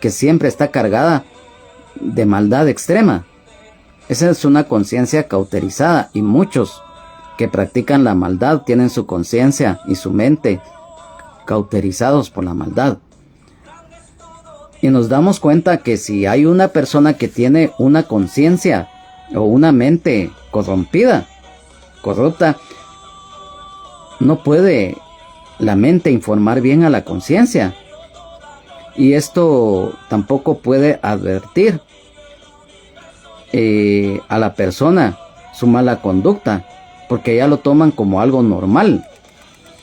siempre está cargada de maldad extrema. Esa es una conciencia cauterizada, y muchos que practican la maldad tienen su conciencia y su mente cauterizados por la maldad. Y nos damos cuenta que si hay una persona que tiene una conciencia o una mente corrompida, corrupta, no puede la mente informar bien a la conciencia. Y esto tampoco puede advertir a la persona su mala conducta, porque ya lo toman como algo normal,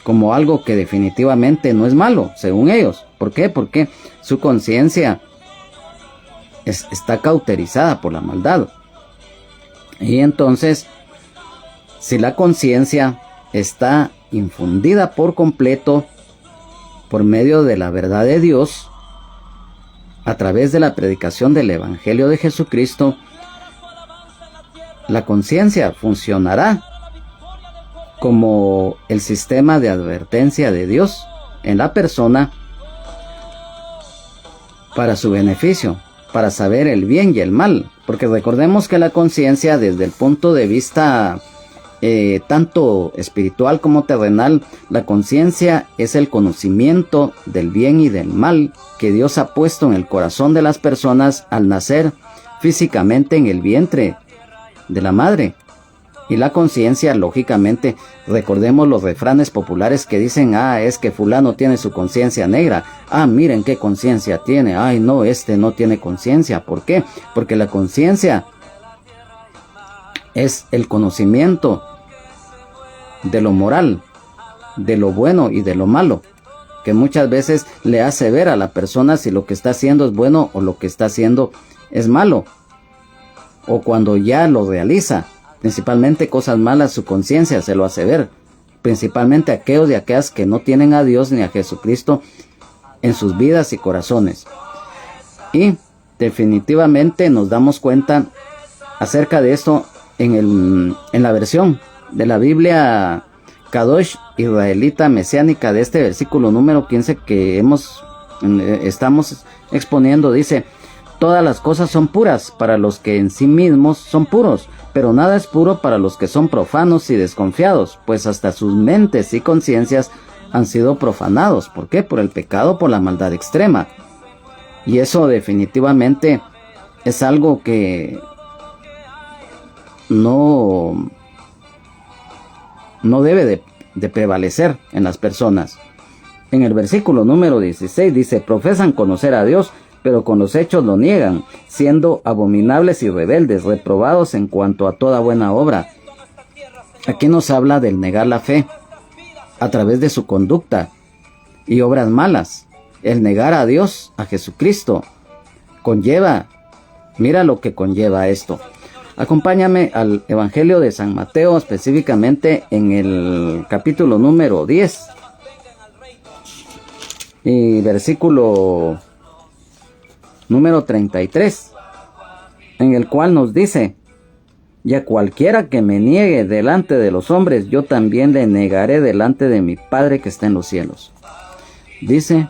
como algo que definitivamente no es malo, según ellos. ¿Por qué? Porque su conciencia está cauterizada por la maldad. Y entonces, si la conciencia está infundida por completo por medio de la verdad de Dios, a través de la predicación del Evangelio de Jesucristo, la conciencia funcionará como el sistema de advertencia de Dios en la persona para su beneficio, para saber el bien y el mal. Porque recordemos que la conciencia, desde el punto de vista tanto espiritual como terrenal, la conciencia es el conocimiento del bien y del mal que Dios ha puesto en el corazón de las personas al nacer físicamente en el vientre de la madre. Y la conciencia, lógicamente, recordemos los refranes populares que dicen: es que fulano tiene su conciencia negra. Miren qué conciencia tiene. Ay, no, este no tiene conciencia. ¿Por qué? Porque la conciencia es el conocimiento de lo moral, de lo bueno y de lo malo, que muchas veces le hace ver a la persona si lo que está haciendo es bueno o lo que está haciendo es malo. O cuando ya lo realiza, principalmente cosas malas, su conciencia se lo hace ver. Principalmente aquellos y aquellas que no tienen a Dios ni a Jesucristo en sus vidas y corazones. Y definitivamente nos damos cuenta acerca de esto en la versión de la Biblia Kadosh Israelita Mesiánica de este versículo número 15 que estamos exponiendo. Dice: todas las cosas son puras para los que en sí mismos son puros, pero nada es puro para los que son profanos y desconfiados, pues hasta sus mentes y conciencias han sido profanados. ¿Por qué? Por el pecado, por la maldad extrema. Y eso definitivamente es algo que no debe de prevalecer en las personas. En el versículo número 16 dice: profesan conocer a Dios, pero con los hechos lo niegan, siendo abominables y rebeldes, reprobados en cuanto a toda buena obra. Aquí nos habla del negar la fe a través de su conducta y obras malas. El negar a Dios, a Jesucristo, mira lo que conlleva esto. Acompáñame al Evangelio de San Mateo, específicamente en el capítulo número 10 y versículo número 33, en el cual nos dice: y a cualquiera que me niegue delante de los hombres, yo también le negaré delante de mi Padre que está en los cielos. Dice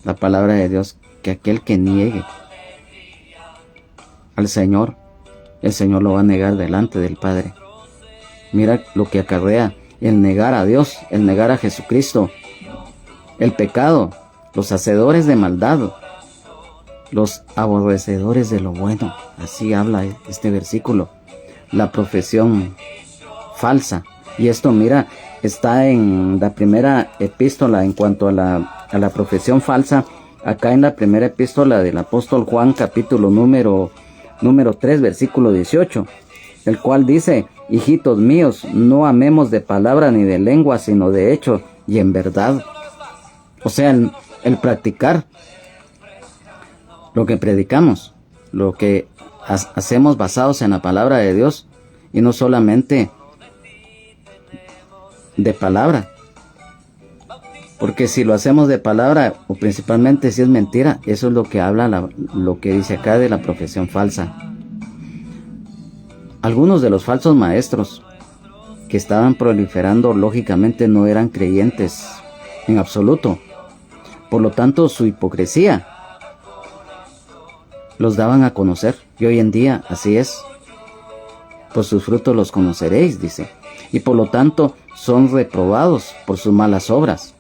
la palabra de Dios que aquel que niegue al Señor, el Señor lo va a negar delante del Padre. Mira lo que acarrea el negar a Dios, el negar a Jesucristo, el pecado, los hacedores de maldad, los aborrecedores de lo bueno. Así habla este versículo. La profesión falsa. Y esto, mira, está en la primera epístola en cuanto a la profesión falsa. Acá en la primera epístola del apóstol Juan, capítulo número 3, versículo 18, el cual dice: hijitos míos, no amemos de palabra ni de lengua, sino de hecho y en verdad. O sea, el practicar lo que predicamos, lo que hacemos basados en la palabra de Dios, y no solamente de palabra. Porque si lo hacemos de palabra, o principalmente si es mentira, eso es lo que habla, lo que dice acá de la profesión falsa. Algunos de los falsos maestros que estaban proliferando, lógicamente no eran creyentes en absoluto. Por lo tanto, su hipocresía los daban a conocer. Y hoy en día, así es. Por sus frutos los conoceréis, dice. Y por lo tanto, son reprobados por sus malas obras.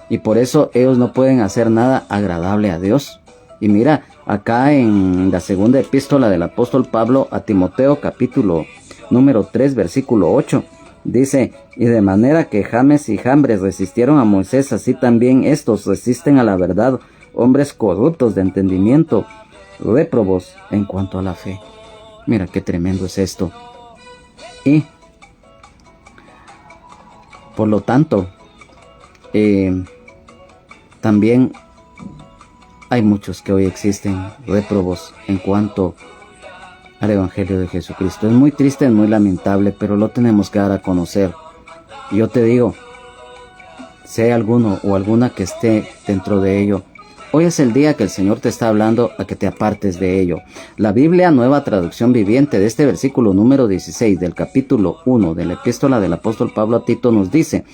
Y por eso ellos no pueden hacer nada agradable a Dios. Y mira, acá en la segunda epístola del apóstol Pablo a Timoteo, capítulo número 3, versículo 8, dice: y de manera que James y Jambres resistieron a Moisés, así también estos resisten a la verdad, hombres corruptos de entendimiento, réprobos en cuanto a la fe. Mira qué tremendo es esto. Y por lo tanto, también hay muchos que hoy existen réprobos en cuanto al Evangelio de Jesucristo. Es muy triste, es muy lamentable, pero lo tenemos que dar a conocer. Y yo te digo, si hay alguno o alguna que esté dentro de ello, hoy es el día que el Señor te está hablando a que te apartes de ello. La Biblia, Nueva Traducción Viviente, de este versículo número 16 del capítulo 1 de la epístola del apóstol Pablo a Tito nos dice: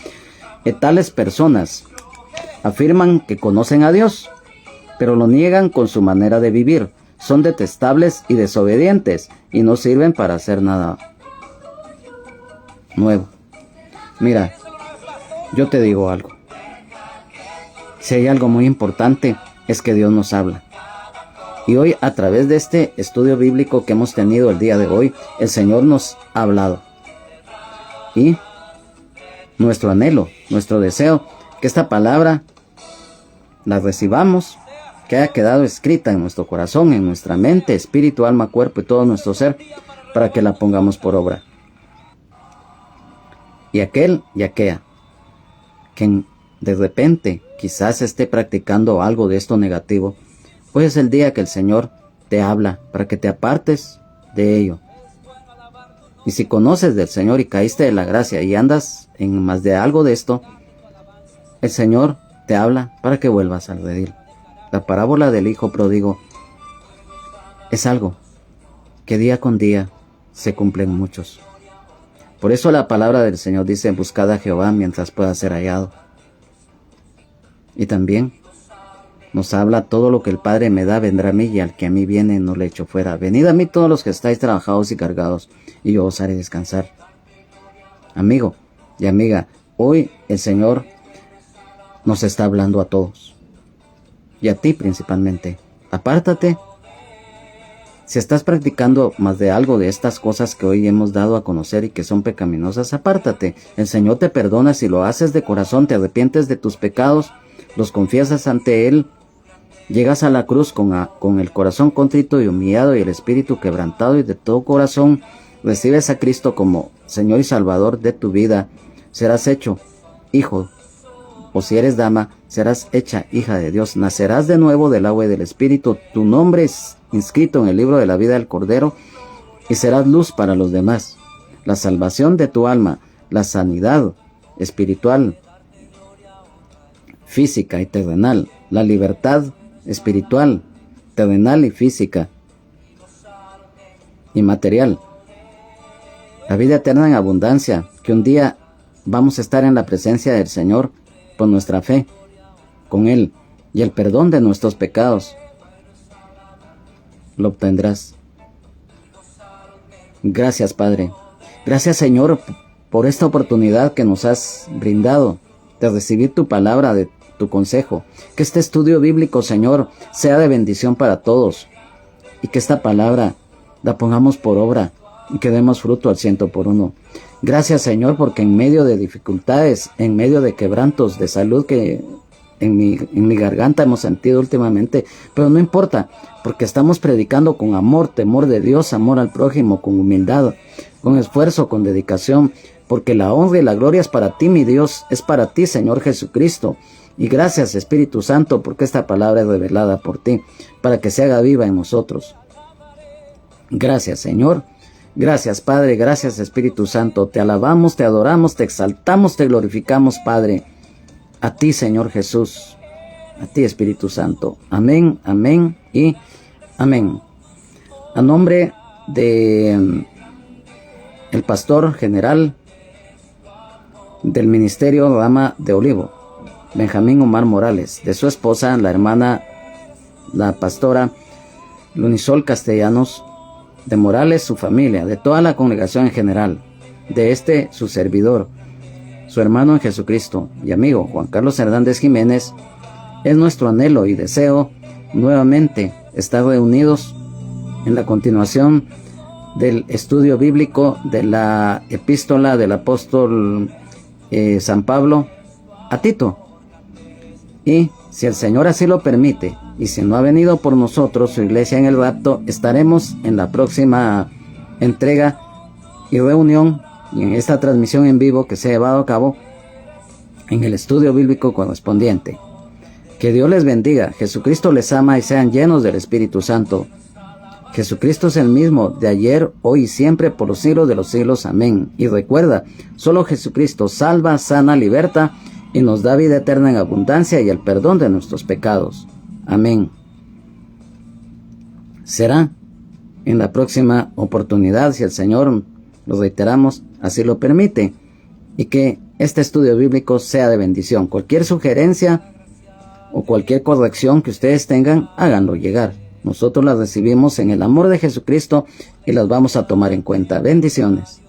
tales personas afirman que conocen a Dios, pero lo niegan con su manera de vivir. Son detestables y desobedientes y no sirven para hacer nada nuevo. Mira, yo te digo algo. Si hay algo muy importante, es que Dios nos habla. Y hoy, a través de este estudio bíblico que hemos tenido el día de hoy, el Señor nos ha hablado. Y nuestro anhelo, nuestro deseo, que esta palabra la recibamos, que haya quedado escrita en nuestro corazón, en nuestra mente, espíritu, alma, cuerpo y todo nuestro ser, para que la pongamos por obra. Y aquel y aquella que de repente quizás esté practicando algo de esto negativo, hoy es el día que el Señor te habla para que te apartes de ello. Y si conoces del Señor y caíste de la gracia y andas en más de algo de esto, el Señor te habla para que vuelvas al redil. La parábola del hijo pródigo es algo que día con día se cumplen muchos. Por eso la palabra del Señor dice: buscad a Jehová mientras pueda ser hallado. Y también nos habla: todo lo que el Padre me da vendrá a mí, y al que a mí viene no le echo fuera. Venid a mí todos los que estáis trabajados y cargados, y yo os haré descansar. Amigo y amiga, hoy el Señor nos está hablando a todos. Y a ti principalmente. Apártate. Si estás practicando más de algo de estas cosas que hoy hemos dado a conocer y que son pecaminosas, apártate. El Señor te perdona si lo haces de corazón, te arrepientes de tus pecados, los confiesas ante Él, llegas a la cruz con el corazón contrito y humillado y el espíritu quebrantado, y de todo corazón recibes a Cristo como Señor y Salvador de tu vida, serás hecho hijo. O si eres dama, serás hecha hija de Dios. Nacerás de nuevo del agua y del Espíritu. Tu nombre es inscrito en el libro de la vida del Cordero y serás luz para los demás. La salvación de tu alma, la sanidad espiritual, física y terrenal, la libertad espiritual, terrenal y física y material. La vida eterna en abundancia, que un día vamos a estar en la presencia del Señor por nuestra fe con Él, y el perdón de nuestros pecados lo obtendrás. Gracias, Padre. Gracias, Señor, por esta oportunidad que nos has brindado de recibir tu palabra, de tu consejo. Que este estudio bíblico, Señor, sea de bendición para todos, y que esta palabra la pongamos por obra y que demos fruto al 100%. Gracias, Señor, porque en medio de dificultades, en medio de quebrantos de salud que en mi garganta hemos sentido últimamente, pero no importa, porque estamos predicando con amor, temor de Dios, amor al prójimo, con humildad, con esfuerzo, con dedicación, porque la honra y la gloria es para ti, mi Dios, es para ti, Señor Jesucristo. Y gracias, Espíritu Santo, porque esta palabra es revelada por ti, para que se haga viva en nosotros. Gracias, Señor. Gracias, Padre, gracias, Espíritu Santo. Te alabamos, te adoramos, te exaltamos, te glorificamos, Padre. a ti, Señor Jesús, a ti, Espíritu Santo. Amén, amén y amén. A nombre de el pastor general del Ministerio Dama de Olivo, Benjamín Omar Morales, de su esposa, la hermana, la pastora Lunisol Castellanos de Morales, su familia, de toda la congregación en general, de su servidor, su hermano en Jesucristo y amigo Juan Carlos Hernández Jiménez, es nuestro anhelo y deseo nuevamente estar reunidos en la continuación del estudio bíblico de la epístola del apóstol San Pablo a Tito. Y si el Señor así lo permite, y si no ha venido por nosotros su iglesia en el rapto, estaremos en la próxima entrega y reunión y en esta transmisión en vivo que se ha llevado a cabo en el estudio bíblico correspondiente. Que Dios les bendiga, Jesucristo les ama y sean llenos del Espíritu Santo. Jesucristo es el mismo de ayer, hoy y siempre, por los siglos de los siglos. Amén. Y recuerda, solo Jesucristo salva, sana, liberta y nos da vida eterna en abundancia y el perdón de nuestros pecados. Amén. Será en la próxima oportunidad, si el Señor, lo reiteramos, así lo permite, y que este estudio bíblico sea de bendición. Cualquier sugerencia o cualquier corrección que ustedes tengan, háganlo llegar. Nosotros las recibimos en el amor de Jesucristo y las vamos a tomar en cuenta. Bendiciones.